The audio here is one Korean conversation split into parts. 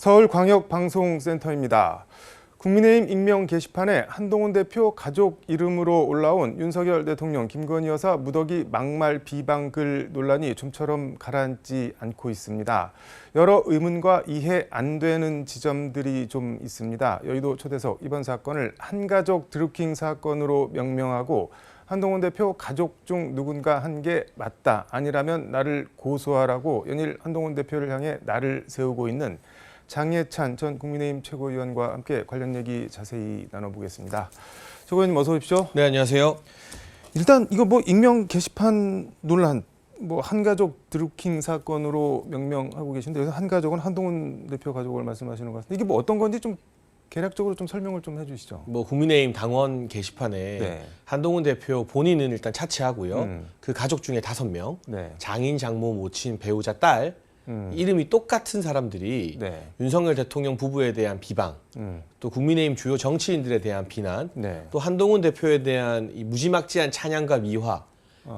서울광역방송센터입니다. 국민의힘 익명 게시판에 한동훈 대표 가족 이름으로 올라온 윤석열 대통령, 김건희 여사 무더기 막말 비방 글 논란이 좀처럼 가라앉지 않고 있습니다. 여러 의문과 이해 안 되는 지점들이 좀 있습니다. 여의도 초대석 이번 사건을 한가족 드루킹 사건으로 명명하고 한동훈 대표 가족 중 누군가 한 게 맞다, 아니라면 나를 고소하라고 연일 한동훈 대표를 향해 날을 세우고 있는 장예찬 전 국민의힘 최고위원과 함께 관련 얘기 자세히 나눠보겠습니다. 최고위원님 어서 오십시오. 네, 안녕하세요. 일단 이거 익명 게시판 논란, 한가족 드루킹 사건으로 명명하고 계신데 여기서 한가족은 한동훈 대표 가족을 말씀하시는 것 같은데 이게 어떤 건지 좀 개략적으로 좀 설명을 좀 해주시죠. 국민의힘 당원 게시판에 네. 한동훈 대표 본인은 일단 차치하고요. 그 가족 중에 5명, 네. 장인, 장모, 모친, 배우자, 딸 이름이 똑같은 사람들이 네. 윤석열 대통령 부부에 대한 비방, 또 국민의힘 주요 정치인들에 대한 비난, 네. 또 한동훈 대표에 대한 이 무지막지한 찬양과 미화,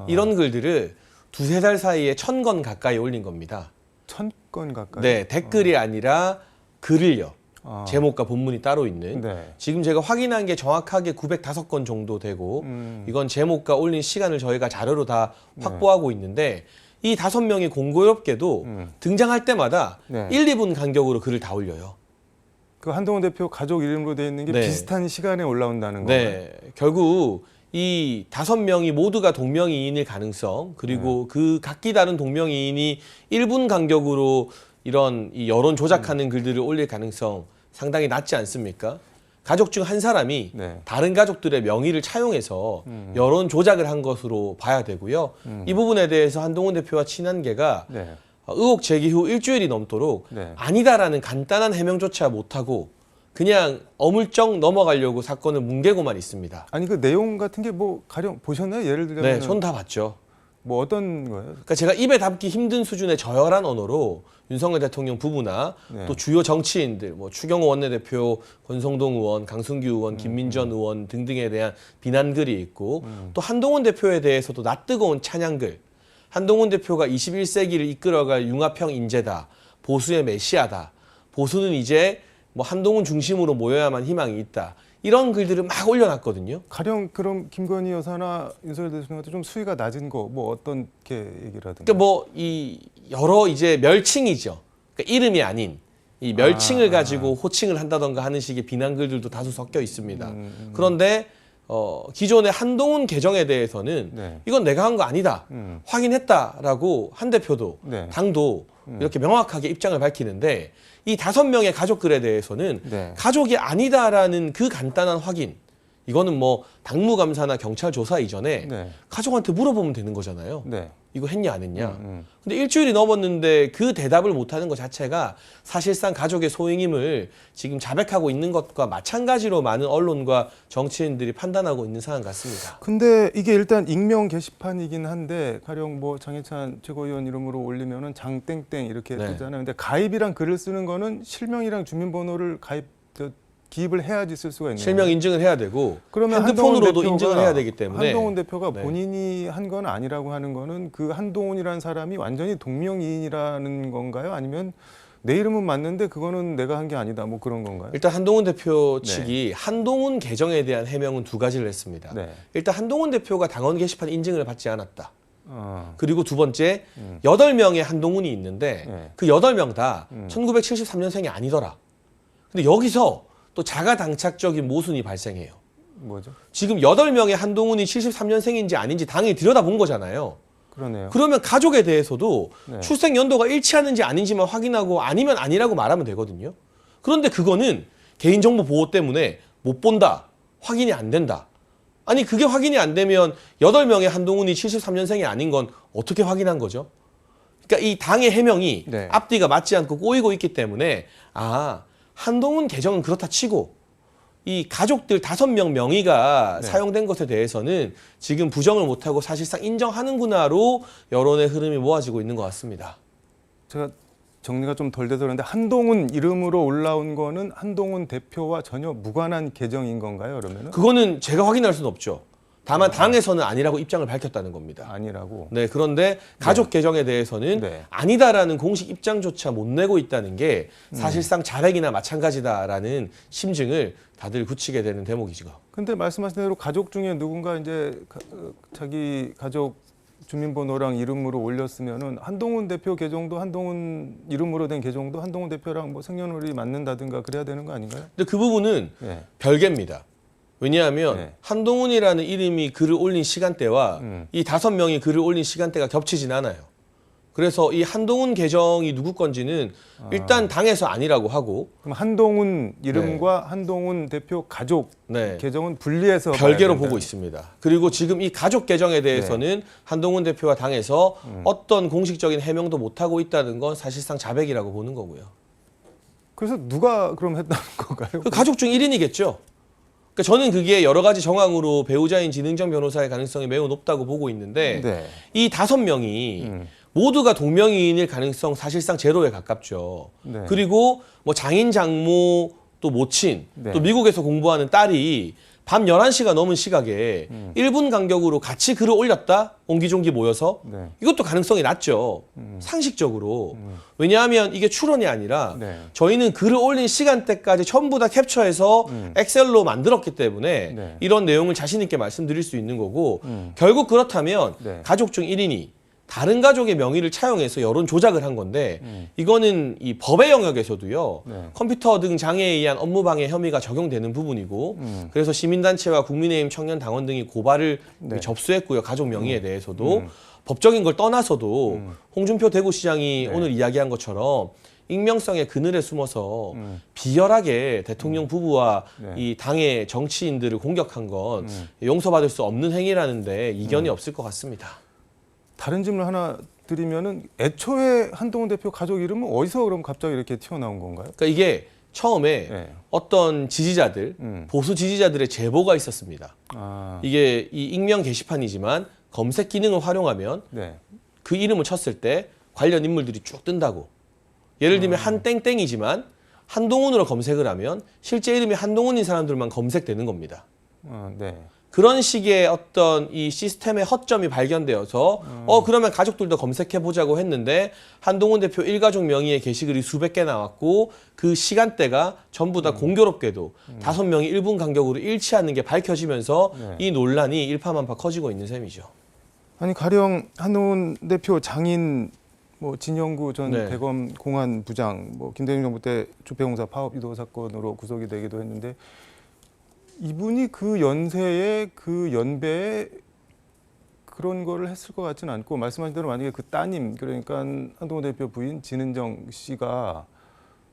이런 글들을 2-3달 사이에 1000건 가까이 올린 겁니다. 1000건 가까이? 네, 댓글이 아니라 글을요. 제목과 본문이 따로 있는. 네. 지금 제가 확인한 게 정확하게 905건 정도 되고 이건 제목과 올린 시간을 저희가 자료로 다 확보하고 있는데 이 5명이 공교롭게도 등장할 때마다 네. 1, 2분 간격으로 글을 다 올려요. 그 한동훈 대표 가족 이름으로 되어 있는 게 네. 비슷한 시간에 올라온다는 건가요? 네, 결국 이 5명이 모두가 동명이인일 가능성, 그리고 그 각기 다른 동명이인이 1분 간격으로 이런 이 여론 조작하는 글들을 올릴 가능성 상당히 낮지 않습니까? 가족 중 한 사람이 네. 다른 가족들의 명의를 차용해서 여론 조작을 한 것으로 봐야 되고요. 이 부분에 대해서 한동훈 대표와 친한계가 네. 의혹 제기 후 일주일이 넘도록 네. 아니다라는 간단한 해명조차 못하고 그냥 어물쩍 넘어가려고 사건을 뭉개고만 있습니다. 아니 그 내용 같은 게 가령 보셨나요? 예를 들면 네, 전 다 봤죠. 어떤 거예요? 그러니까 제가 입에 담기 힘든 수준의 저열한 언어로 윤석열 대통령 부부나 네. 또 주요 정치인들, 추경호 원내대표, 권성동 의원, 강승규 의원, 김민전 의원 등등에 대한 비난글이 있고 또 한동훈 대표에 대해서도 낯뜨거운 찬양글, 한동훈 대표가 21세기를 이끌어갈 융합형 인재다, 보수의 메시아다, 보수는 이제 한동훈 중심으로 모여야만 희망이 있다, 이런 글들을 막 올려놨거든요. 가령 그럼 김건희 여사나 윤석열 대통령한테 좀 수위가 낮은 거 어떤 게 얘기라든가. 그러니까 이 여러 이제 멸칭이죠. 그러니까 이름이 아닌 이 멸칭을 가지고 호칭을 한다던가 하는 식의 비난글들도 다수 섞여 있습니다. 그런데 기존의 한동훈 계정에 대해서는 네. 이건 내가 한 거 아니다, 확인했다라고 한 대표도 네. 당도 이렇게 명확하게 입장을 밝히는데 이 5명의 가족글에 대해서는 네. 가족이 아니다라는 그 간단한 확인, 이거는 당무감사나 경찰 조사 이전에 네. 가족한테 물어보면 되는 거잖아요. 네. 이거 했냐 안 했냐. 근데 일주일이 넘었는데 그 대답을 못하는 것 자체가 사실상 가족의 소행임을 지금 자백하고 있는 것과 마찬가지로 많은 언론과 정치인들이 판단하고 있는 상황 같습니다. 근데 이게 일단 익명 게시판이긴 한데 가령 장예찬 최고위원 이름으로 올리면은 장땡땡 이렇게 네. 뜨잖아요. 근데 가입이랑 글을 쓰는 거는 실명이랑 주민번호를 기입을 해야지 쓸 수가 있는 거예요. 실명 인증을 해야 되고 그러면 핸드폰으로도 인증을 해야 되기 때문에 한동훈 대표가 네. 본인이 한 건 아니라고 하는 거는 그 한동훈이라는 사람이 완전히 동명이인이라는 건가요? 아니면 내 이름은 맞는데 그거는 내가 한 게 아니다, 그런 건가요? 일단 한동훈 대표 측이 한동훈 계정에 대한 해명은 2가지를 했습니다. 네. 일단 한동훈 대표가 당원 게시판 인증을 받지 않았다. 어. 그리고 2번째, 8명의 한동훈이 있는데 네. 그 8명 다 1973년생이 아니더라. 근데 여기서 또 자가당착적인 모순이 발생해요. 뭐죠? 지금 8명의 한동훈이 73년생인지 아닌지 당연히 들여다본 거잖아요. 그러네요. 그러면 가족에 대해서도 네. 출생 연도가 일치하는지 아닌지만 확인하고 아니면 아니라고 말하면 되거든요. 그런데 그거는 개인정보 보호 때문에 못 본다, 확인이 안 된다. 아니 그게 확인이 안 되면 8명의 한동훈이 73년생이 아닌 건 어떻게 확인한 거죠? 그러니까 이 당의 해명이 네. 앞뒤가 맞지 않고 꼬이고 있기 때문에 한동훈 계정은 그렇다 치고 이 가족들 5명 명의가 네. 사용된 것에 대해서는 지금 부정을 못하고 사실상 인정하는구나로 여론의 흐름이 모아지고 있는 것 같습니다. 제가 정리가 좀 덜 돼서 그런데 한동훈 이름으로 올라온 거는 한동훈 대표와 전혀 무관한 계정인 건가요, 그러면은? 그거는 제가 확인할 수는 없죠. 다만 당에서는 아니라고 입장을 밝혔다는 겁니다. 아니라고. 네, 그런데 가족 개정에 대해서는 네. 아니다라는 공식 입장조차 못 내고 있다는 게 사실상 자백이나 마찬가지다라는 심증을 다들 굳히게 되는 대목이죠. 근데 말씀하신 대로 가족 중에 누군가 이제 자기 가족 주민번호랑 이름으로 올렸으면은 한동훈 대표 계정도 한동훈 이름으로 된 계정도 한동훈 대표랑 뭐 생년월일이 맞는다든가 그래야 되는 거 아닌가요? 근데 그 부분은 네. 별개입니다. 왜냐하면 네. 한동훈이라는 이름이 글을 올린 시간대와 이 5명이 글을 올린 시간대가 겹치진 않아요. 그래서 이 한동훈 계정이 누구 건지는 일단 당에서 아니라고 하고 그럼 한동훈 이름과 한동훈 대표 가족 네. 계정은 분리해서 별개로 봐야 된다. 보고 있습니다. 그리고 지금 이 가족 계정에 대해서는 한동훈 대표와 당에서 어떤 공식적인 해명도 못하고 있다는 건 사실상 자백이라고 보는 거고요. 그래서 누가 그럼 했다는 건가요? 그 가족 중 1인이겠죠. 그러니까 저는 그게 여러 가지 정황으로 배우자인 진흥정 변호사의 가능성이 매우 높다고 보고 있는데 네. 이 5명이 모두가 동명이인일 가능성 사실상 제로에 가깝죠. 네. 그리고 뭐 장인, 장모, 또 모친, 네. 또 미국에서 공부하는 딸이 밤 11시가 넘은 시각에 1분 간격으로 같이 글을 올렸다? 옹기종기 모여서? 네. 이것도 가능성이 낮죠. 상식적으로. 왜냐하면 이게 추론이 아니라 네. 저희는 글을 올린 시간대까지 전부 다 캡처해서 엑셀로 만들었기 때문에 네. 이런 내용을 자신 있게 말씀드릴 수 있는 거고 결국 그렇다면 네. 가족 중 1인이 다른 가족의 명의를 차용해서 여론 조작을 한 건데 이거는 이 법의 영역에서도요. 네. 컴퓨터 등 장애에 의한 업무방해 혐의가 적용되는 부분이고 그래서 시민단체와 국민의힘 청년당원 등이 고발을 네. 접수했고요. 가족 명의에 대해서도 법적인 걸 떠나서도 홍준표 대구시장이 네. 오늘 이야기한 것처럼 익명성의 그늘에 숨어서 비열하게 대통령 부부와 네. 이 당의 정치인들을 공격한 건 용서받을 수 없는 행위라는데 이견이 없을 것 같습니다. 다른 질문 하나 드리면은 애초에 한동훈 대표 가족 이름은 어디서 그럼 갑자기 이렇게 튀어나온 건가요? 그러니까 이게 처음에 네. 어떤 지지자들, 보수 지지자들의 제보가 있었습니다. 아, 이게 이 익명 게시판이지만 검색 기능을 활용하면 네. 그 이름을 쳤을 때 관련 인물들이 쭉 뜬다고. 예를 들면 한땡땡이지만 한동훈으로 검색을 하면 실제 이름이 한동훈인 사람들만 검색되는 겁니다. 네. 그런 식의 어떤 이 시스템의 허점이 발견되어서 그러면 가족들도 검색해 보자고 했는데 한동훈 대표 일가족 명의의 게시글이 수백 개 나왔고 그 시간대가 전부 다 공교롭게도 5명이 1분 간격으로 일치하는 게 밝혀지면서 네. 이 논란이 일파만파 커지고 있는 셈이죠. 아니 가령 한동훈 대표 장인 뭐 진영구 전 네. 대검 공안 부장 뭐 김대중 정부 때 주폐공사 파업 유도 사건으로 구속이 되기도 했는데 이분이 그 연세에 그 연배에 그런 거를 했을 것 같지는 않고 말씀하신 대로 만약에 그 따님 그러니까 한동훈 대표 부인 진은정 씨가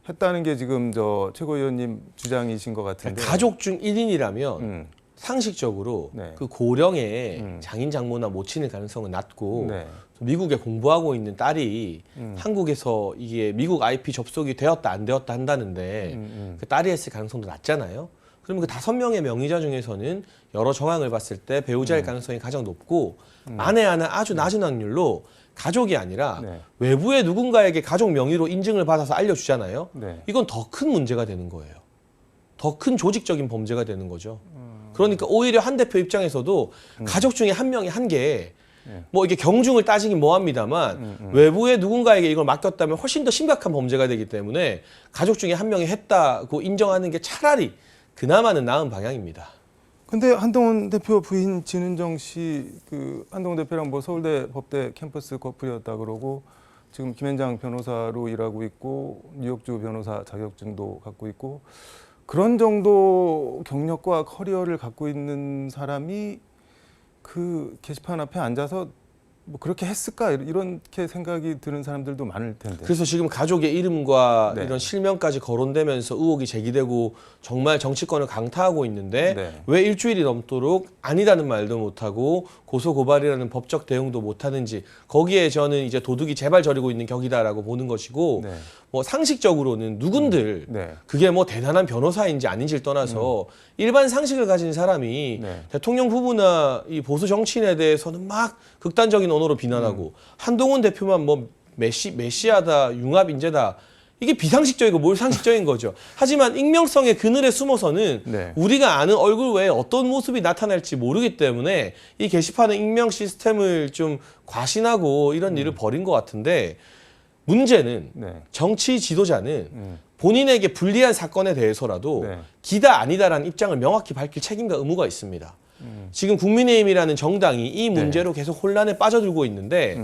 했다는 게 지금 저 최고위원님 주장이신 것 같은데 가족 중 1인이라면 상식적으로 네. 그 고령의 장인 장모나 모친일 가능성은 낮고 네. 미국에 공부하고 있는 딸이 한국에서 이게 미국 IP 접속이 되었다 안 되었다 한다는데 그 딸이 했을 가능성도 낮잖아요. 그러면 그 5명의 명의자 중에서는 여러 정황을 봤을 때 배우자일 가능성이 가장 높고 만에 하나 아주 낮은 확률로 가족이 아니라 네. 외부의 누군가에게 가족 명의로 인증을 받아서 알려주잖아요. 네. 이건 더 큰 문제가 되는 거예요. 더 큰 조직적인 범죄가 되는 거죠. 그러니까 오히려 한 대표 입장에서도 가족 중에 한 명이 한 게 뭐 이게 경중을 따지긴 뭐합니다만 외부의 누군가에게 이걸 맡겼다면 훨씬 더 심각한 범죄가 되기 때문에 가족 중에 한 명이 했다고 인정하는 게 차라리 그나마는 나은 방향입니다. 근데 한동훈 대표 부인 진은정 씨 그 한동훈 대표랑 뭐 서울대 법대 캠퍼스 커플이었다 그러고 지금 김현장 변호사로 일하고 있고 뉴욕주 변호사 자격증도 갖고 있고 그런 정도 경력과 커리어를 갖고 있는 사람이 그 게시판 앞에 앉아서 뭐 그렇게 했을까 이렇게 생각이 드는 사람들도 많을 텐데. 그래서 지금 가족의 이름과 네. 이런 실명까지 거론되면서 의혹이 제기되고 정말 정치권을 강타하고 있는데 네. 왜 일주일이 넘도록 아니라는 말도 못하고 고소고발이라는 법적 대응도 못하는지 거기에 저는 이제 도둑이 제발 저리고 있는 격이다라고 보는 것이고 네. 뭐 상식적으로는 누군들 네. 그게 뭐 대단한 변호사인지 아닌지를 떠나서 일반 상식을 가진 사람이 네. 대통령 후보나 이 보수 정치인에 대해서는 막 극단적인 언어로 비난하고 한동훈 대표만 뭐 메시아다 융합 인재다 이게 비상식적이고 뭘 상식적인 거죠. 하지만 익명성의 그늘에 숨어서는 네. 우리가 아는 얼굴 외에 어떤 모습이 나타날지 모르기 때문에 이 게시판의 익명 시스템을 좀 과신하고 이런 일을 벌인 것 같은데 문제는 네. 정치 지도자는 본인에게 불리한 사건에 대해서라도 네. 기다 아니다라는 입장을 명확히 밝힐 책임과 의무가 있습니다. 지금 국민의힘이라는 정당이 이 문제로 계속 혼란에 빠져들고 있는데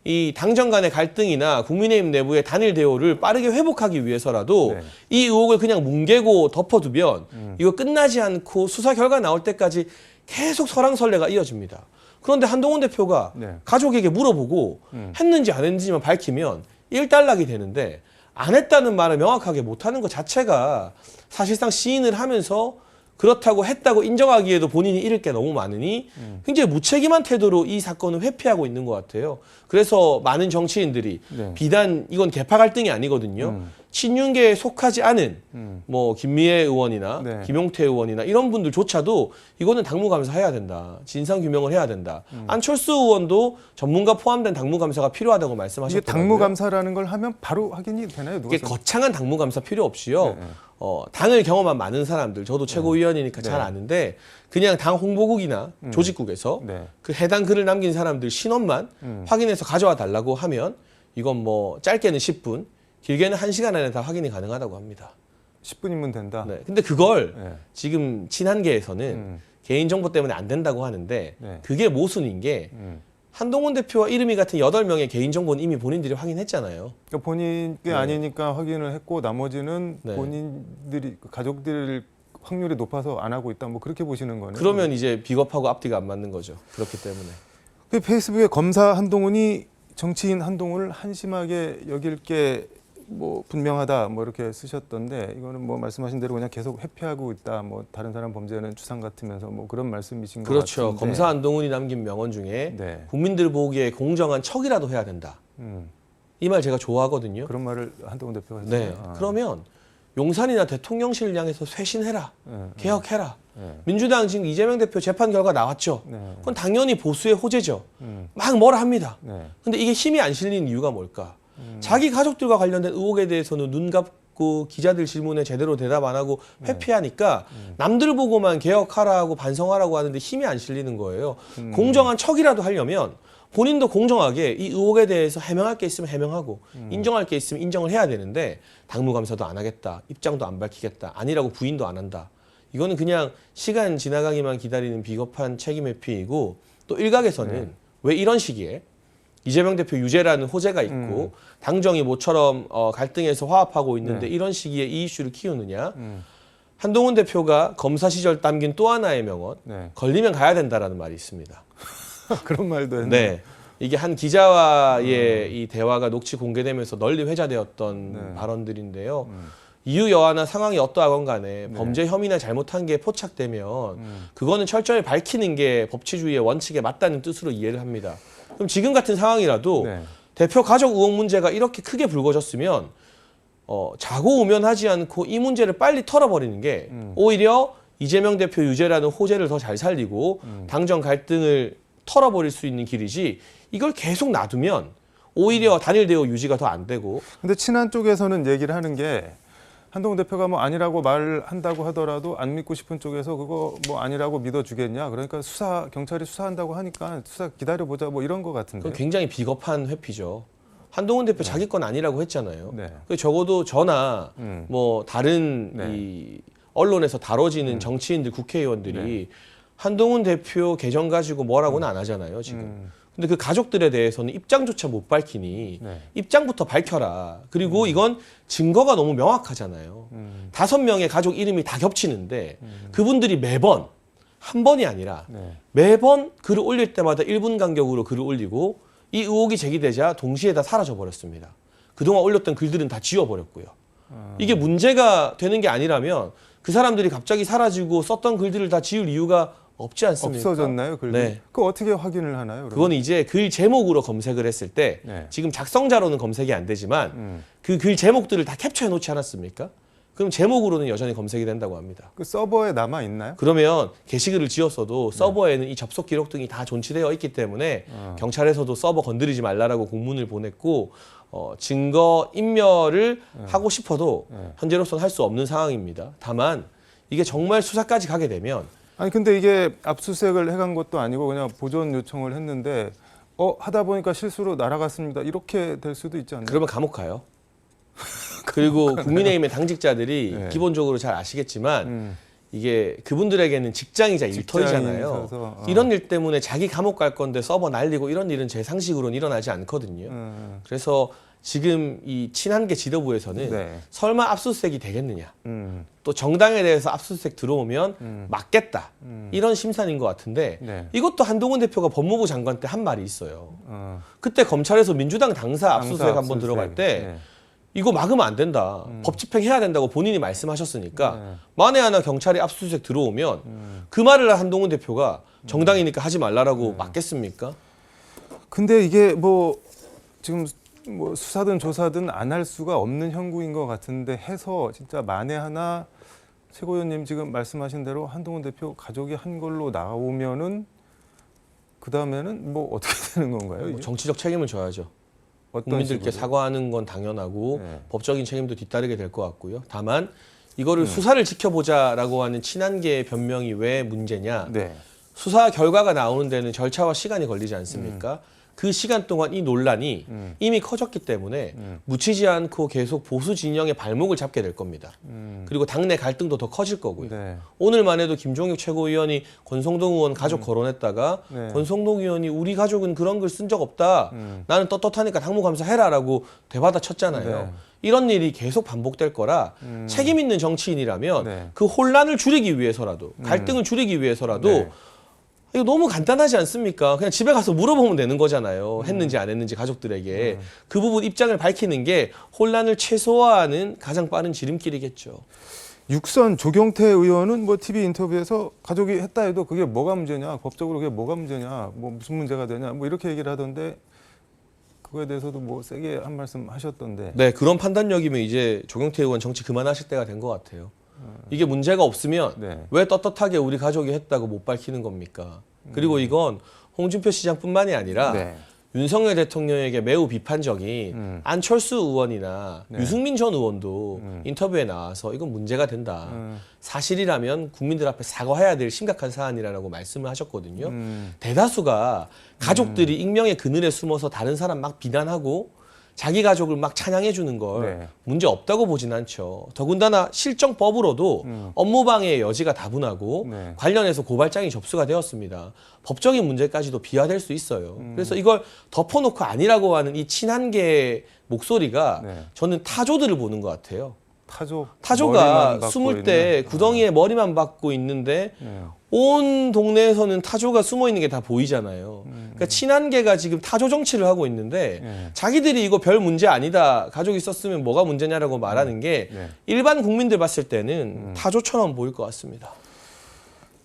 이 당정 간의 갈등이나 국민의힘 내부의 단일 대우를 빠르게 회복하기 위해서라도 네. 이 의혹을 그냥 뭉개고 덮어두면 이거 끝나지 않고 수사 결과 나올 때까지 계속 설왕설래가 이어집니다. 그런데 한동훈 대표가 네. 가족에게 물어보고 했는지 안 했는지만 밝히면 일단락이 되는데 안 했다는 말을 명확하게 못하는 것 자체가 사실상 시인을 하면서 그렇다고 했다고 인정하기에도 본인이 잃을 게 너무 많으니 굉장히 무책임한 태도로 이 사건을 회피하고 있는 것 같아요. 그래서 많은 정치인들이 네. 비단 이건 계파 갈등이 아니거든요. 친윤계에 속하지 않은 뭐 김미애 의원이나 네. 김용태 의원이나 이런 분들조차도 이거는 당무감사 해야 된다. 진상규명을 해야 된다. 안철수 의원도 전문가 포함된 당무감사가 필요하다고 이게 말씀하셨더라고요. 당무감사라는 걸 하면 바로 확인이 되나요? 누가 이게 거창한 당무감사 필요 없이요. 네. 당을 경험한 많은 사람들, 저도 최고위원이니까 잘 아는데 그냥 당 홍보국이나 조직국에서 네. 그 해당 글을 남긴 사람들 신원만 확인해서 가져와 달라고 하면 이건 뭐 짧게는 10분, 길게는 1시간 안에 다 확인이 가능하다고 합니다. 10분이면 된다. 네. 근데 그걸 네. 지금 친한계에서는 개인정보 때문에 안 된다고 하는데 네. 그게 모순인 게 한동훈 대표와 이름이 같은 8명의 개인정보는 이미 본인들이 확인했잖아요. 그러니까 본인이 네. 아니니까 확인을 했고 나머지는 네. 본인들이 가족들 확률이 높아서 안 하고 있다. 뭐 그렇게 보시는 거네요. 그러면 이제 비겁하고 앞뒤가 안 맞는 거죠. 그렇기 때문에. 그 페이스북에 검사 한동훈이 정치인 한동훈을 한심하게 여길 게 뭐 분명하다 뭐 이렇게 쓰셨던데 이거는 뭐 말씀하신 대로 그냥 계속 회피하고 있다. 뭐 다른 사람 범죄는 추상 같으면서 뭐 그런 말씀이신 것 그렇죠. 같은데. 검사 한동훈이 남긴 명언 중에 네. 국민들 보기에 공정한 척이라도 해야 된다. 이 말 제가 좋아하거든요. 그런 말을 한동훈 대표가 했어요. 네. 그러면 용산이나 대통령실을 향해서 쇄신해라. 개혁해라. 민주당 지금 이재명 대표 재판 결과 나왔죠. 네. 그건 당연히 보수의 호재죠. 막 뭐라 합니다. 네. 근데 이게 힘이 안 실리는 이유가 뭘까? 자기 가족들과 관련된 의혹에 대해서는 눈 감고 기자들 질문에 제대로 대답 안 하고 회피하니까 남들 보고만 개혁하라고 반성하라고 하는데 힘이 안 실리는 거예요. 공정한 척이라도 하려면 본인도 공정하게 이 의혹에 대해서 해명할 게 있으면 해명하고 인정할 게 있으면 인정을 해야 되는데 당무감사도 안 하겠다. 입장도 안 밝히겠다. 아니라고 부인도 안 한다. 이거는 그냥 시간 지나가기만 기다리는 비겁한 책임 회피이고 또 일각에서는 왜 이런 시기에 이재명 대표 유죄라는 호재가 있고 당정이 모처럼 갈등해서 화합하고 있는데 이런 시기에 이 이슈를 키우느냐. 한동훈 대표가 검사 시절 남긴 또 하나의 명언. 네. 걸리면 가야 된다라는 말이 있습니다. 그런 말도 했네. 네. 이게 한 기자와의 이 대화가 녹취 공개되면서 널리 회자되었던 발언들인데요. 이유 여하나 상황이 어떠하건 간에 범죄 혐의나 잘못한 게 포착되면 그거는 철저히 밝히는 게 법치주의의 원칙에 맞다는 뜻으로 이해를 합니다. 그럼 지금 같은 상황이라도 네. 대표 가족 의혹 문제가 이렇게 크게 불거졌으면 자고우면하지 않고 이 문제를 빨리 털어버리는 게 오히려 이재명 대표 유죄라는 호재를 더 잘 살리고 당정 갈등을 털어버릴 수 있는 길이지 이걸 계속 놔두면 오히려 단일 대우 유지가 더 안 되고. 근데 친한 쪽에서는 얘기를 하는 게 한동훈 대표가 뭐 아니라고 말한다고 하더라도 안 믿고 싶은 쪽에서 그거 뭐 아니라고 믿어주겠냐. 그러니까 경찰이 수사한다고 하니까 수사 기다려보자 뭐 이런 거 같은데. 그건 굉장히 비겁한 회피죠. 한동훈 대표 자기 건 아니라고 했잖아요. 네. 적어도 저나 뭐 다른 네. 이 언론에서 다뤄지는 정치인들, 국회의원들이 한동훈 대표 계정 가지고 뭐라고는 안 하잖아요, 지금. 근데 그 가족들에 대해서는 입장조차 못 밝히니 네. 입장부터 밝혀라. 그리고 이건 증거가 너무 명확하잖아요. 5명의 가족 이름이 다 겹치는데 그분들이 매번 한 번이 아니라 네. 매번 글을 올릴 때마다 1분 간격으로 글을 올리고 이 의혹이 제기되자 동시에 다 사라져 버렸습니다. 그동안 올렸던 글들은 다 지워버렸고요. 이게 문제가 되는 게 아니라면 그 사람들이 갑자기 사라지고 썼던 글들을 다 지울 이유가 없지 않습니까? 없어졌나요? 글이? 네. 그거 어떻게 확인을 하나요? 그러면? 그건 이제 글 제목으로 검색을 했을 때 네. 지금 작성자로는 검색이 안 되지만 그 글 제목들을 다 캡처해 놓지 않았습니까? 그럼 제목으로는 여전히 검색이 된다고 합니다. 그 서버에 남아 있나요? 그러면 게시글을 지었어도 서버에는 이 접속 기록 등이 다 존치되어 있기 때문에 경찰에서도 서버 건드리지 말라라고 공문을 보냈고 증거 인멸을 하고 싶어도 현재로서는 할 수 없는 상황입니다. 다만 이게 정말 수사까지 가게 되면 아니 근데 이게 압수수색을 해간 것도 아니고 그냥 보존 요청을 했는데 하다 보니까 실수로 날아갔습니다. 이렇게 될 수도 있지 않나요? 그러면 감옥 가요. 그리고 국민의힘의 당직자들이 네. 기본적으로 잘 아시겠지만 이게 그분들에게는 직장이자 일터이잖아요. 있어서, 이런 일 때문에 자기 감옥 갈 건데 서버 날리고 이런 일은 제 상식으로는 일어나지 않거든요. 그래서 지금 이 친한계 지도부에서는 네. 설마 압수수색이 되겠느냐. 또 정당에 대해서 압수수색 들어오면 막겠다. 이런 심산인 것 같은데 네. 이것도 한동훈 대표가 법무부 장관 때 한 말이 있어요. 어, 그때 검찰에서 민주당 당사 압수수색 당사 한번 들어갈 때 네. 이거 막으면 안 된다. 법 집행해야 된다고 본인이 말씀하셨으니까 네. 만에 하나 경찰이 압수수색 들어오면 그 말을 한동훈 대표가 정당이니까 하지 말라라고 막겠습니까? 근데 이게 뭐 지금 뭐 수사든 조사든 안 할 수가 없는 형국인 것 같은데 해서 진짜 만에 하나 최고위원님 지금 말씀하신 대로 한동훈 대표 가족이 한 걸로 나오면은 그 다음에는 뭐 어떻게 되는 건가요? 이게? 정치적 책임을 져야죠. 어떤 국민들께 식으로? 사과하는 건 당연하고 네. 법적인 책임도 뒤따르게 될 것 같고요. 다만 이거를 수사를 지켜보자라고 하는 친한계의 변명이 왜 문제냐. 네. 수사 결과가 나오는 데는 절차와 시간이 걸리지 않습니까? 그 시간 동안 이 논란이 이미 커졌기 때문에 묻히지 않고 계속 보수 진영의 발목을 잡게 될 겁니다. 그리고 당내 갈등도 더 커질 거고요. 네. 오늘만 해도 김종육 최고위원이 권성동 의원 가족 거론했다가 네. 권성동 의원이 우리 가족은 그런 글 쓴 적 없다. 나는 떳떳하니까 당무감사해라라고 되받아 쳤잖아요. 네. 이런 일이 계속 반복될 거라 책임 있는 정치인이라면 네. 그 혼란을 줄이기 위해서라도 갈등을 줄이기 위해서라도 네. 이거 너무 간단하지 않습니까? 그냥 집에 가서 물어보면 되는 거잖아요. 했는지 안 했는지 가족들에게. 그 부분 입장을 밝히는 게 혼란을 최소화하는 가장 빠른 지름길이겠죠. 육선 조경태 의원은 뭐 TV 인터뷰에서 가족이 했다 해도 그게 뭐가 문제냐, 법적으로 그게 뭐가 문제냐, 뭐 무슨 문제가 되냐, 뭐 이렇게 얘기를 하던데 그거에 대해서도 뭐 세게 한 말씀 하셨던데. 네, 그런 판단력이면 이제 조경태 의원 정치 그만하실 때가 된 것 같아요. 이게 문제가 없으면 네. 왜 떳떳하게 우리 가족이 했다고 못 밝히는 겁니까? 그리고 이건 홍준표 시장뿐만이 아니라 네. 윤석열 대통령에게 매우 비판적인 안철수 의원이나 네. 유승민 전 의원도 인터뷰에 나와서 이건 문제가 된다. 사실이라면 국민들 앞에 사과해야 될 심각한 사안이라고 말씀을 하셨거든요. 대다수가 가족들이 익명의 그늘에 숨어서 다른 사람 막 비난하고 자기 가족을 막 찬양해 주는 걸 네. 문제 없다고 보진 않죠. 더군다나 실정법으로도 업무방해의 여지가 다분하고 네. 관련해서 고발장이 접수가 되었습니다. 법적인 문제까지도 비화될 수 있어요. 그래서 이걸 덮어놓고 아니라고 하는 이 친한계의 목소리가 네. 저는 타조들을 보는 것 같아요. 타조가 타조가 숨을 때 구덩이에 머리만 박고 있는데 네. 온 동네에서는 타조가 숨어 있는 게 다 보이잖아요. 그러니까 친한계가 지금 타조 정치를 하고 있는데 네. 자기들이 이거 별 문제 아니다. 가족 있었으면 뭐가 문제냐라고 말하는 게 네. 일반 국민들 봤을 때는 타조처럼 보일 것 같습니다.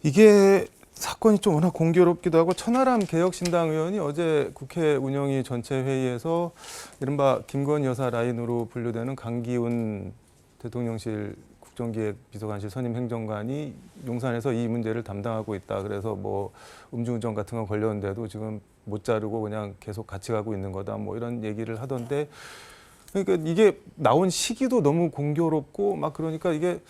이게 사건이 좀 워낙 공교롭기도 하고 천하람 개혁신당 의원이 어제 국회 운영위 전체 회의에서 이른바 김건희 여사 라인으로 분류되는 강기훈 대통령실 국정기획비서관실 선임 행정관이 용산에서 이 문제를 담당하고 있다. 그래서 뭐 음주운전 같은 거 걸렸는데도 지금 못 자르고 그냥 계속 같이 가고 있는 거다. 뭐 이런 얘기를 하던데 그러니까 이게 나온 시기도 너무 공교롭고 막 그러니까 이게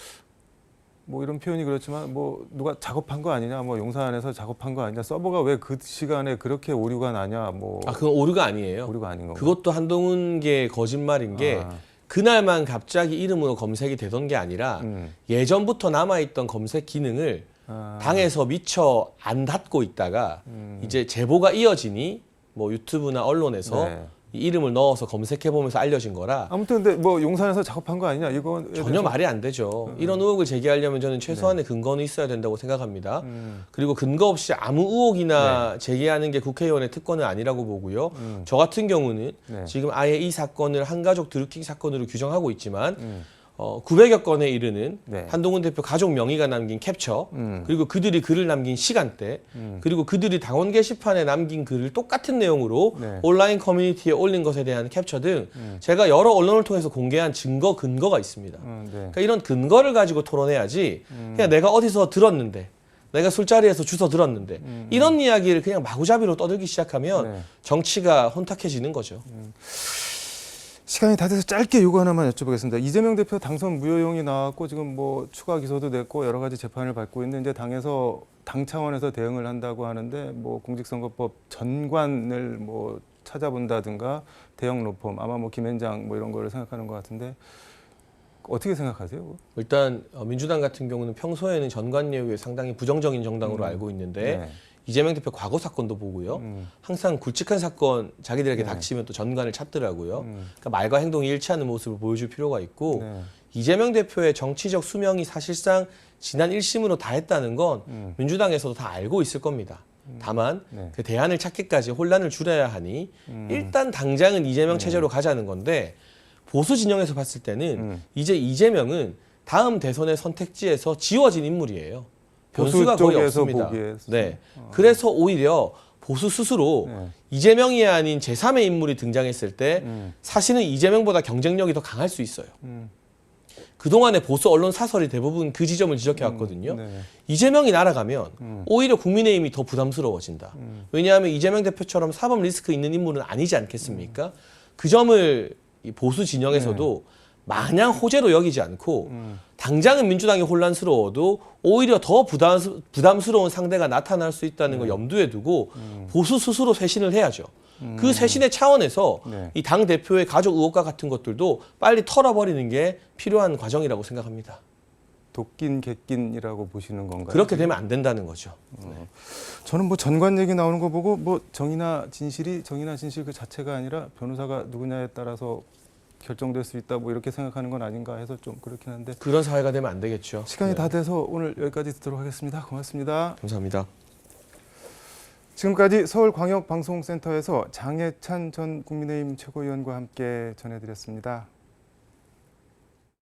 뭐 이런 표현이 그렇지만 뭐 누가 작업한 거 아니냐, 뭐 용산에서 작업한 거 아니냐, 서버가 왜 그 시간에 그렇게 오류가 나냐, 뭐 그건 오류가 아니에요. 오류가 아닌 건가? 그것도 한동훈계 거짓말인 게 그날만 갑자기 이름으로 검색이 되던 게 아니라 예전부터 남아있던 검색 기능을 당에서 미처 안 닫고 있다가 이제 제보가 이어지니 뭐 유튜브나 언론에서 네. 이 이름을 넣어서 검색해보면서 알려진 거라 아무튼 근데 뭐 용산에서 작업한 거 아니냐, 이건 전혀 말이 안 되죠. 이런 의혹을 제기하려면 저는 최소한의 근거는 있어야 된다고 생각합니다. 그리고 근거 없이 아무 의혹이나 제기하는 게 국회의원의 특권은 아니라고 보고요. 저 같은 경우는 네. 지금 아예 이 사건을 한가족 드루킹 사건으로 규정하고 있지만 900여 건에 이르는 네. 한동훈 대표 가족 명의가 남긴 캡처, 그리고 그들이 글을 남긴 시간대, 그리고 그들이 당원 게시판에 남긴 글을 똑같은 내용으로 네. 온라인 커뮤니티에 올린 것에 대한 캡처 등 제가 여러 언론을 통해서 공개한 근거가 있습니다. 네. 그러니까 이런 근거를 가지고 토론해야지 그냥 내가 어디서 들었는데, 내가 술자리에서 주워 들었는데 이런 이야기를 그냥 마구잡이로 떠들기 시작하면 네. 정치가 혼탁해지는 거죠. 시간이 다 돼서 짧게 요거 하나만 여쭤보겠습니다. 이재명 대표 당선 무효용이 나왔고 지금 뭐 추가 기소도 됐고 여러 가지 재판을 받고 있는데 당 차원에서 대응을 한다고 하는데 뭐 공직선거법 전관을 뭐 찾아본다든가 대형 로펌 아마 뭐 김앤장 뭐 이런 거를 생각하는 것 같은데 어떻게 생각하세요? 일단 민주당 같은 경우는 평소에는 전관 예우에 상당히 부정적인 정당으로 알고 있는데 네. 이재명 대표 과거 사건도 보고요. 항상 굵직한 사건 자기들에게 닥치면 또 전관을 찾더라고요. 그러니까 말과 행동이 일치하는 모습을 보여줄 필요가 있고 네. 이재명 대표의 정치적 수명이 사실상 지난 1심으로 다 했다는 건 민주당에서도 다 알고 있을 겁니다. 다만 네. 그 대안을 찾기까지 혼란을 줄여야 하니 일단 당장은 이재명 체제로 가자는 건데 보수 진영에서 봤을 때는 이제 이재명은 다음 대선의 선택지에서 지워진 인물이에요. 변수가 보수 거의 쪽에서 없습니다. 보기에 네. 그래서 오히려 보수 스스로 네. 이재명이 아닌 제3의 인물이 등장했을 때 사실은 이재명보다 경쟁력이 더 강할 수 있어요. 그동안의 보수 언론 사설이 대부분 그 지점을 지적해 왔거든요. 네. 이재명이 날아가면 오히려 국민의힘이 더 부담스러워진다. 왜냐하면 이재명 대표처럼 사법 리스크 있는 인물은 아니지 않겠습니까? 그 점을 이 보수 진영에서도 마냥 호재로 여기지 않고 당장은 민주당이 혼란스러워도 오히려 더 부담스러운 상대가 나타날 수 있다는 걸 염두에 두고 보수 스스로 쇄신을 해야죠. 그 쇄신의 차원에서 네. 이 당 대표의 가족 의혹과 같은 것들도 빨리 털어버리는 게 필요한 과정이라고 생각합니다. 도낀 객낀이라고 보시는 건가요? 그렇게 되면 안 된다는 거죠. 저는 뭐 전관 얘기 나오는 거 보고 뭐 정의나 진실 그 자체가 아니라 변호사가 누구냐에 따라서 결정될 수 있다 뭐 이렇게 생각하는 건 아닌가 해서 좀 그렇긴 한데 그런 사회가 되면 안 되겠죠. 시간이 네. 다 돼서 오늘 여기까지 듣도록 하겠습니다. 고맙습니다. 감사합니다. 지금까지 서울광역방송센터에서 장해찬 전 국민의힘 최고위원과 함께 전해드렸습니다.